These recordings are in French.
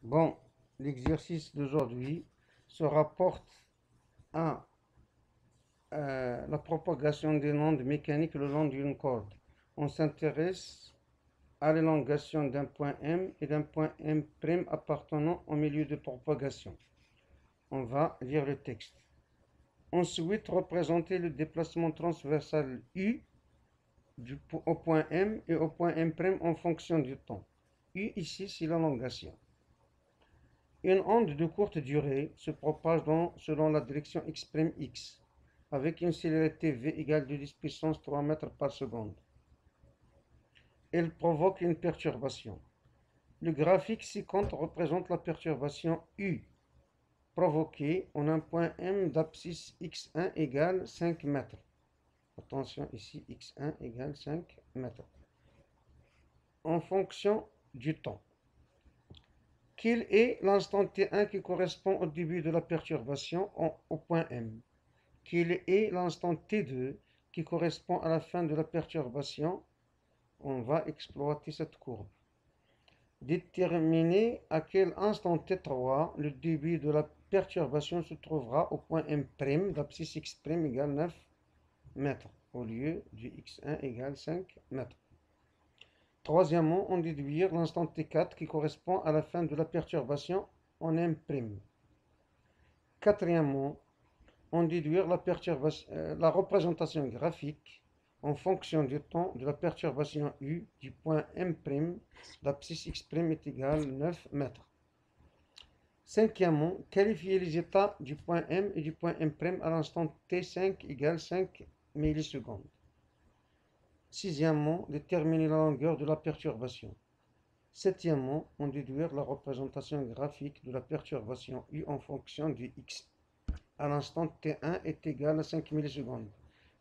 Bon, l'exercice d'aujourd'hui se rapporte à la propagation des ondes mécaniques le long d'une corde. On s'intéresse à l'élongation d'un point M et d'un point M' appartenant au milieu de propagation. On va lire le texte. Ensuite, représenter le déplacement transversal U au point M et au point M' en fonction du temps. U ici, c'est l'élongation. Une onde de courte durée se propage selon la direction x', avec une célérité v égale 10 puissance 3 mètres par seconde. Elle provoque une perturbation. Le graphique ci-contre représente la perturbation U, provoquée en un point M d'abscisse x1 égale 5 mètres. Attention ici, x1 égale 5 mètres. En fonction du temps. Quel est l'instant t1 qui correspond au début de la perturbation au point M? Quel est l'instant t2 qui correspond à la fin de la perturbation? On va exploiter cette courbe. Déterminer à quel instant t3 le début de la perturbation se trouvera au point M' d'abscisse x' égale 9 mètres au lieu du x1 égale 5 mètres. Troisièmement, on déduire l'instant t4 qui correspond à la fin de la perturbation en M'. Quatrièmement, on déduire la représentation graphique en fonction du temps de la perturbation U du point M', l'abscisse x' est égale 9 mètres. Cinquièmement, qualifier les états du point M et du point M' à l'instant T5 égale 5 millisecondes. Sixièmement, déterminer la longueur de la perturbation. Septièmement, on déduire la représentation graphique de la perturbation U en fonction du X à l'instant T1 est égal à 5 millisecondes.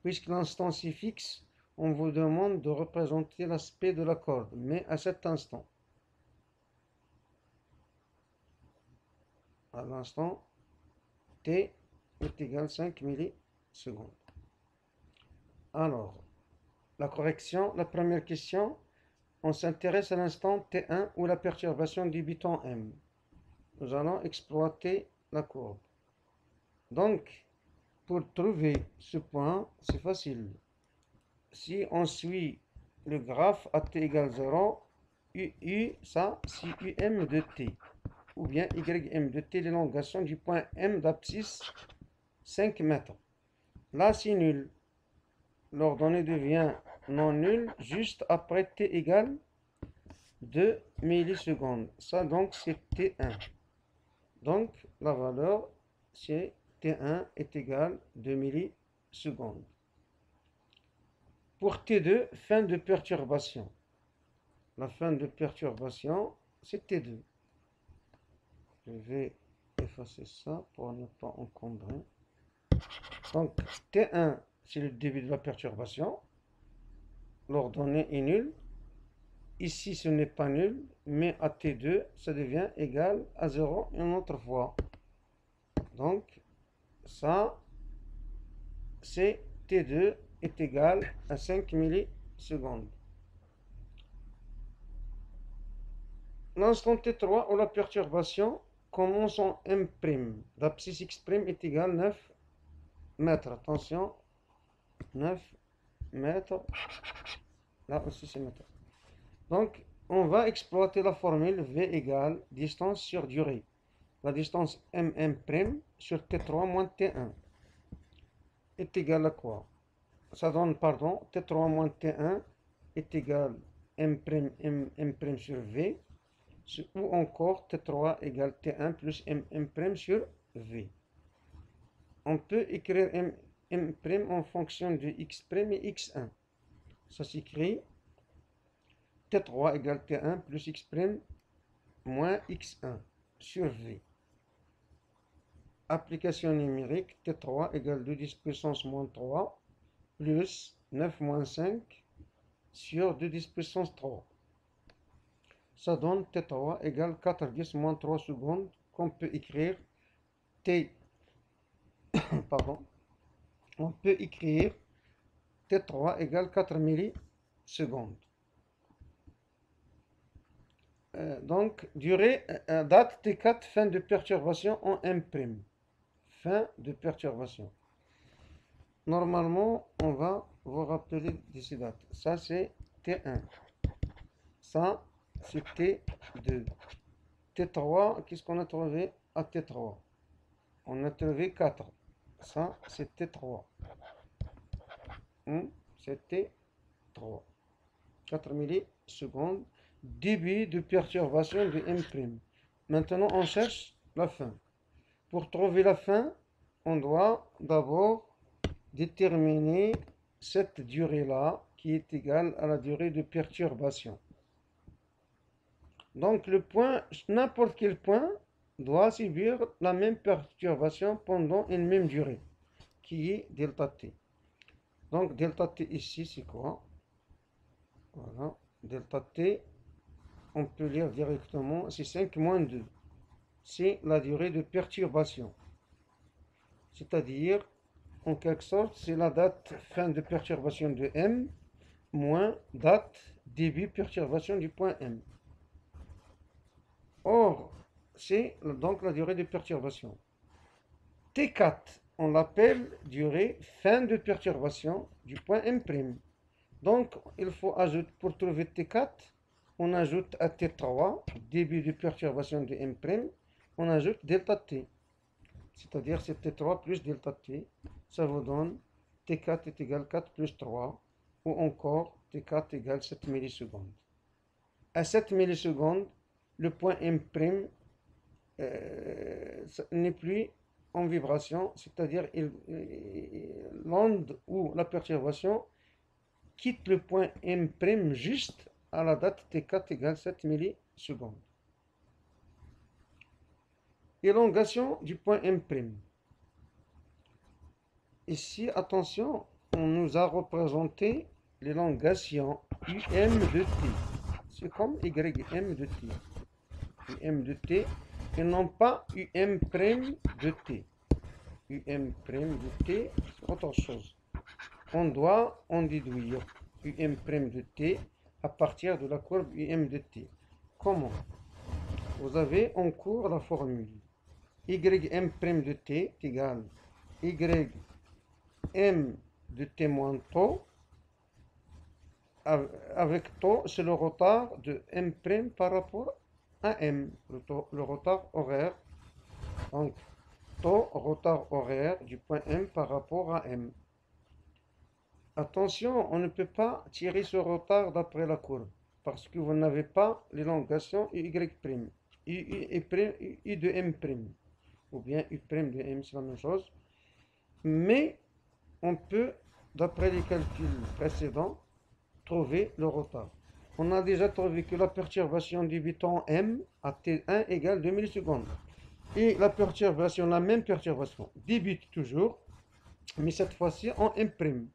Puisque l'instant s'y fixe, on vous demande de représenter l'aspect de la corde, mais à cet instant. À l'instant T est égal à 5 millisecondes. Alors, la correction, la première question, on s'intéresse à l'instant T1 où la perturbation débute en M. Nous allons exploiter la courbe. Donc, pour trouver ce point, c'est facile. Si on suit le graphe à t égale 0, ça c'est UM de t, ou bien YM de t, l'élongation du point M d'abscisse 5 mètres. Là c'est nul. L'ordonnée devient non nulle juste après t égale 2 millisecondes. Ça donc c'est T1. Donc la valeur c'est T1 est égal à 2 millisecondes. Pour T2, fin de perturbation. La fin de perturbation, c'est T2. Je vais effacer ça pour ne pas encombrer. Donc T1, c'est le début de la perturbation. L'ordonnée est nulle. Ici, ce n'est pas nul, mais à T2, ça devient égal à 0 une autre fois. Donc, ça, c'est T2 est égal à 5 millisecondes. L'instant T3 où la perturbation commence en M'. L'abscisse x' est égal à 9 mètres. Attention, 9 mètres. Là aussi c'est mètres. Donc, on va exploiter la formule V égale distance sur durée. La distance MM' sur T3 moins T1 est égal à quoi? Ça donne, pardon, T3 moins T1 est égal à M' sur V, ou encore T3 égale T1 plus M' sur V. On peut écrire M' en fonction de x' et x1. Ça s'écrit T3 égale T1 plus x' moins x1 sur V. Application numérique, T3 égale 2 puissance moins 3 plus 9 moins 5 sur 2 puissance 3. Ça donne T3 égale 4 moins 3 secondes qu'on peut écrire T. Pardon. On peut écrire T3 égale 4 millisecondes. Donc, durée, date T4, fin de perturbation en M'. Fin de perturbation. Normalement, on va vous rappeler d'ici date. Ça, c'est T1. Ça, c'est T2. T3, qu'est-ce qu'on a trouvé à T3? On a trouvé 4. Ça, c'est T3. C'est T3. 4 millisecondes. Début de perturbation de M'. Maintenant, on cherche la fin. Pour trouver la fin, on doit d'abord déterminer cette durée-là qui est égale à la durée de perturbation. Donc le point, n'importe quel point, doit subir la même perturbation pendant une même durée, qui est delta t. Donc delta t ici, c'est quoi? Voilà, delta t, on peut lire directement, c'est 5 moins 2. C'est la durée de perturbation. C'est-à-dire, en quelque sorte, c'est la date fin de perturbation de M moins date début perturbation du point M. Or, c'est donc la durée de perturbation. T4, on l'appelle durée fin de perturbation du point M'. Donc, il faut ajouter, pour trouver T4, on ajoute à T3, début de perturbation de M', on ajoute delta T. C'est-à-dire c'est T3 plus delta T. Ça vous donne T4 est égal à 4 plus 3. Ou encore T4 égale 7 millisecondes. À 7 millisecondes, le point M' n'est plus en vibration, c'est-à-dire l'onde ou la perturbation quitte le point M' juste à la date T4 égale 7 millisecondes. Élongation du point M'. Ici, attention, on nous a représenté l'élongation UM de T. C'est comme YM de T. UM de T et non pas UM' de T. UM' de T, c'est autre chose. On doit en déduire UM' de T à partir de la courbe UM de T. Comment? Vous avez en cours la formule Ym' de T est égal Ym de T moins tau. Avec tau, c'est le retard de M' par rapport à M, le retard horaire. Donc, tau, retard horaire du point M par rapport à M. Attention, on ne peut pas tirer ce retard d'après la courbe, parce que vous n'avez pas l'élongation UY', U de M', ou bien U' de M, c'est la même chose. Mais on peut, d'après les calculs précédents, trouver le retard. On a déjà trouvé que la perturbation débutant M à T1 égale 2 millisecondes. Et la perturbation, la même perturbation, débute toujours, mais cette fois-ci en M',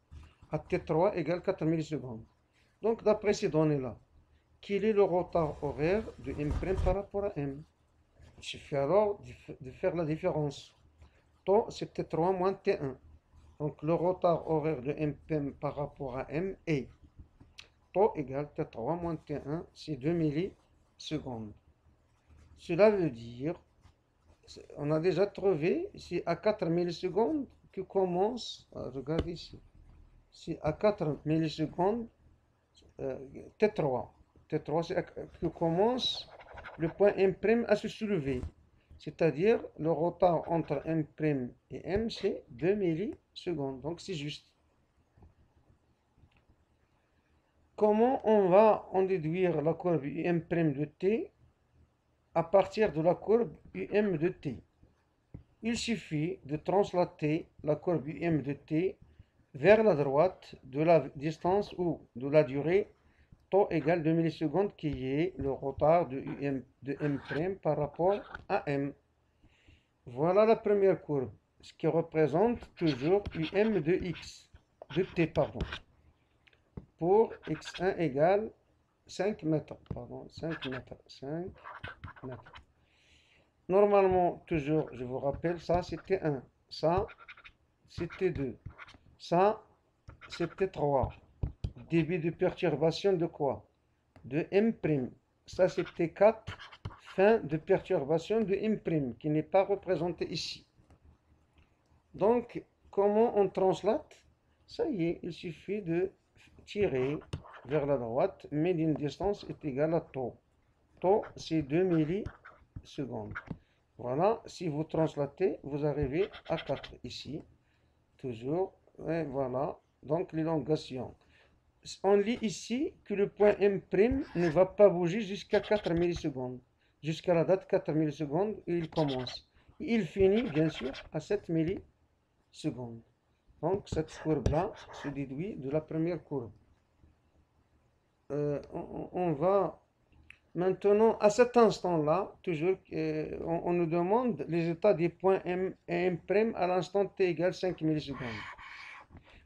à T3 égale 4 millisecondes. Donc d'après ces données-là, quel est le retard horaire de M' par rapport à M? Il suffit alors de faire la différence. Tau, c'est T3 moins T1. Donc le retard horaire de M' par rapport à M est tau égale T3 moins T1, c'est 2 millisecondes. Cela veut dire, on a déjà trouvé, c'est à 4 millisecondes que commence, regardez ici, c'est à 4 millisecondes, T3, c'est que commence le point M' à se soulever. C'est-à-dire le retard entre M' et M, c'est 2 millisecondes. Donc c'est juste. Comment on va en déduire la courbe UM' de T à partir de la courbe UM de T? Il suffit de translater la courbe UM de T vers la droite de la distance ou de la durée tau égale 2 millisecondes qui est le retard de M' par rapport à M. Voilà la première courbe, ce qui représente toujours UM de X, de T, pardon. Pour X1 égale 5 mètres, pardon, 5 mètres, 5 mètres. Normalement, toujours, je vous rappelle, ça c'était 1, ça c'était 2, ça c'était 3. Début de perturbation de quoi? De M'. ça c'est T4, fin de perturbation de M', qui n'est pas représenté ici. Donc, comment on translate? Ça y est, il suffit de tirer vers la droite, mais d'une distance est égale à tau. Tau, c'est 2 millisecondes. Voilà, si vous translatez, vous arrivez à 4 ici, toujours, et voilà, donc l'élongation. On lit ici que le point M' ne va pas bouger jusqu'à 4 millisecondes, jusqu'à la date 4 millisecondes, et il commence. Il finit, bien sûr, à 7 millisecondes. Donc, cette courbe-là se déduit de la première courbe. On va maintenant, à cet instant-là, toujours, on nous demande les états des points M et M' à l'instant t égale 5 millisecondes.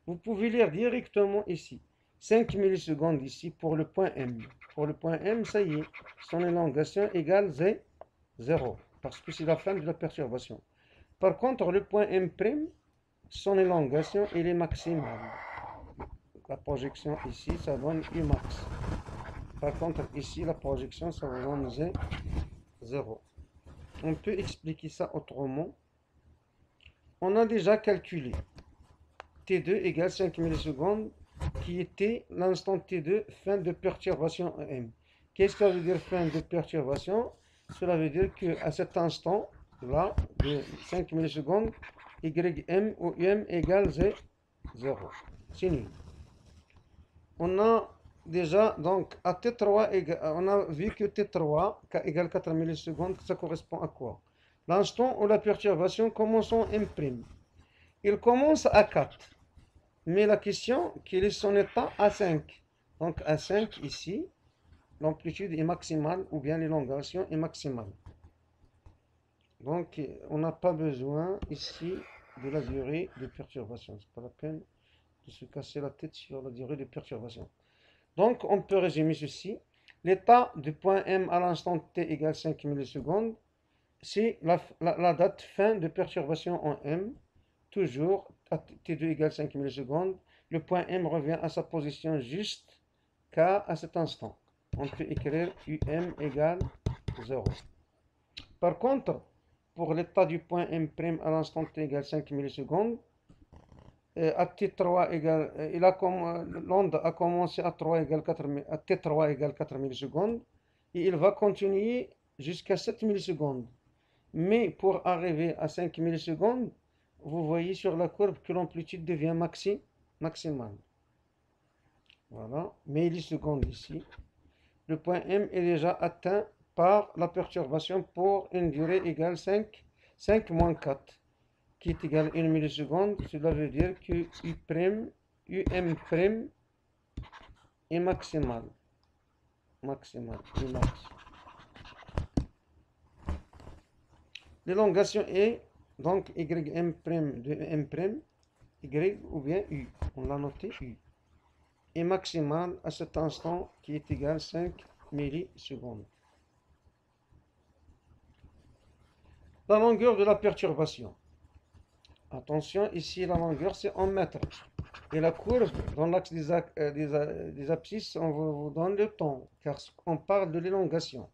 Vous pouvez lire directement ici. 5 millisecondes ici pour le point M. Pour le point M, ça y est, son élongation égale 0, parce que c'est la fin de la perturbation. Par contre, le point M', son élongation, elle est maximale. La projection ici, ça donne U max. Par contre, ici, la projection, ça vous donne 0. On peut expliquer ça autrement. On a déjà calculé T2 égale 5 millisecondes, qui était l'instant T2, fin de perturbation M. Qu'est-ce que ça veut dire fin de perturbation? Cela veut dire qu'à cet instant-là, de 5 millisecondes, YM ou UM égale 0. C'est nul. On a déjà, donc, à T3, on a vu que T3 égale 4 millisecondes, ça correspond à quoi? L'instant où la perturbation commence en M'. Il commence à 4. Mais la question, quel est son état à 5? Donc, à 5, ici, l'amplitude est maximale, ou bien l'élongation est maximale. Donc, on n'a pas besoin, ici, de la durée de perturbation. C'est pas la peine de se casser la tête sur la durée de perturbation. Donc, on peut résumer ceci. L'état du point M à l'instant t égale 5 millisecondes, c'est la date fin de perturbation en M, toujours à t2 égale 5 millisecondes. Le point M revient à sa position juste à cet instant. On peut écrire UM égale 0. Par contre, pour l'état du point M' à l'instant t égale 5 millisecondes, à T3 égale, l'onde a commencé à T3 égale 4 millisecondes et il va continuer jusqu'à 7 millisecondes. Mais pour arriver à 5 millisecondes, vous voyez sur la courbe que l'amplitude devient maximale. Voilà, millisecondes ici. Le point M est déjà atteint par la perturbation pour une durée égale 5 moins 4. Qui est égal à 1 milliseconde, cela veut dire que UM' est maximal. Umax. L'élongation est donc Ym' de M', Y ou bien U. On l'a noté U. Est maximal à cet instant qui est égal à 5 millisecondes. La longueur de la perturbation. Attention, ici la longueur c'est en mètres. Et la courbe dans l'axe des abscisses, on vous donne le temps, car on parle de l'élongation.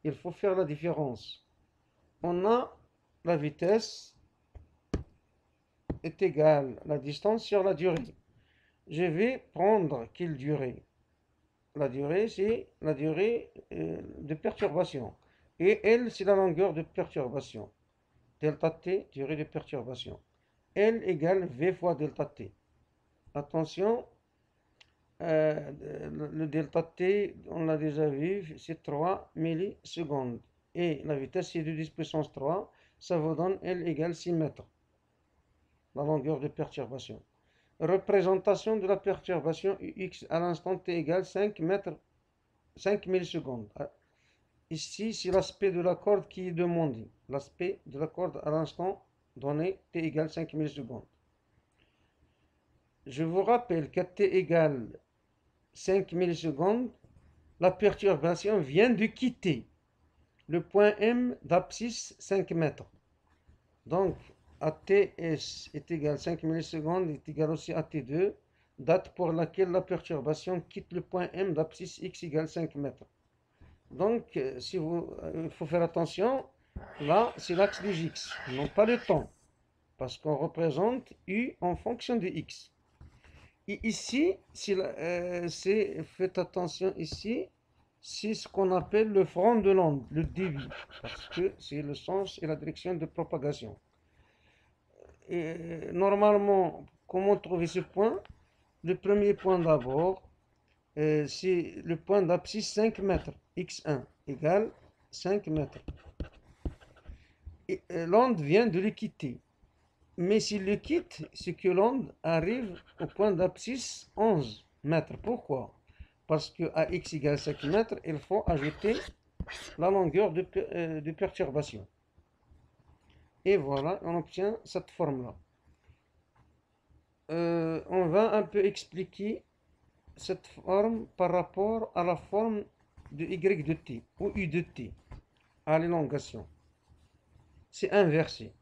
Il faut faire la différence. On a la vitesse est égale à la distance sur la durée. Je vais prendre quelle durée? La durée, c'est la durée de perturbation. Et L, c'est la longueur de perturbation. Delta T, durée de perturbation. L égale V fois delta T. Attention, le delta T, on l'a déjà vu, c'est 3 millisecondes. Et la vitesse, c'est de 10 puissance 3. Ça vous donne L égale 6 mètres. La longueur de perturbation. Représentation de la perturbation UX à l'instant T égale 5 millisecondes. Ici, c'est l'aspect de la corde qui est demandé. L'aspect de la corde à l'instant donné, T égale 5 millisecondes. Je vous rappelle qu'à T égale 5 millisecondes, la perturbation vient de quitter le point M d'abscisse 5 mètres. Donc, ATS est égal à 5 millisecondes est égal aussi à T2, date pour laquelle la perturbation quitte le point M d'abscisse X égale 5 mètres. Donc, il faut faire attention, là, c'est l'axe des x, non pas le temps, parce qu'on représente u en fonction de x. Et ici, faites attention ici, c'est ce qu'on appelle le front de l'onde, le débit, parce que c'est le sens et la direction de propagation. Et normalement, comment trouver ce point? Le premier point d'abord, c'est le point d'abscisse 5 mètres, x1 égale 5 mètres. L'onde vient de le quitter. Mais s'il le quitte, c'est que l'onde arrive au point d'abscisse 11 mètres. Pourquoi? Parce qu'à x égale 5 mètres, il faut ajouter la longueur de perturbation. Et voilà, on obtient cette forme-là. On va un peu expliquer cette forme par rapport à la forme de y de t, ou u de t, à l'élongation. C'est inversé.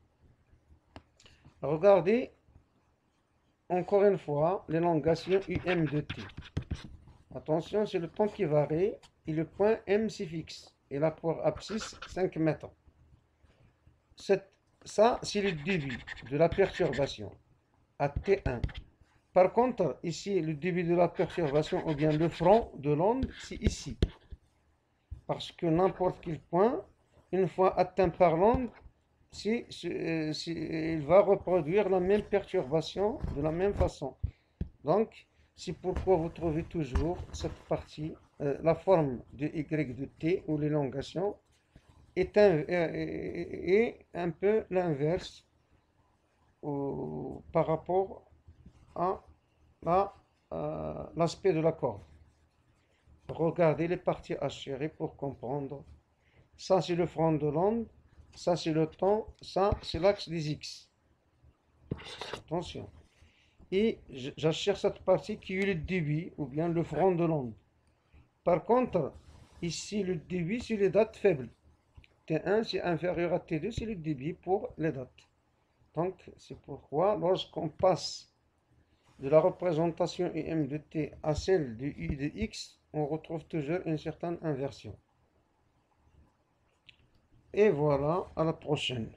Regardez encore une fois l'élongation um de t. Attention, c'est le temps qui varie et le point M c'est fixe. Et là pour abscisse 5 mètres. Ça, c'est le début de la perturbation à T1. Par contre, ici, le début de la perturbation ou bien le front de l'onde, c'est ici. Parce que n'importe quel point, une fois atteint par l'onde, il va reproduire la même perturbation de la même façon. Donc, c'est pourquoi vous trouvez toujours cette partie, la forme de y de t ou l'élongation est un peu l'inverse par rapport à l'aspect de la corde. Regardez les parties hachées pour comprendre. Ça, c'est le front de l'onde. Ça, c'est le temps. Ça, c'est l'axe des x. Attention. Et j'achère cette partie qui est le débit, ou bien le front de l'onde. Par contre, ici, le débit, c'est les dates faibles. T1, c'est inférieur à T2, c'est le débit pour les dates. Donc, c'est pourquoi, lorsqu'on passe de la représentation UM de T à celle de U de X, on retrouve toujours une certaine inversion. Et voilà, à la prochaine.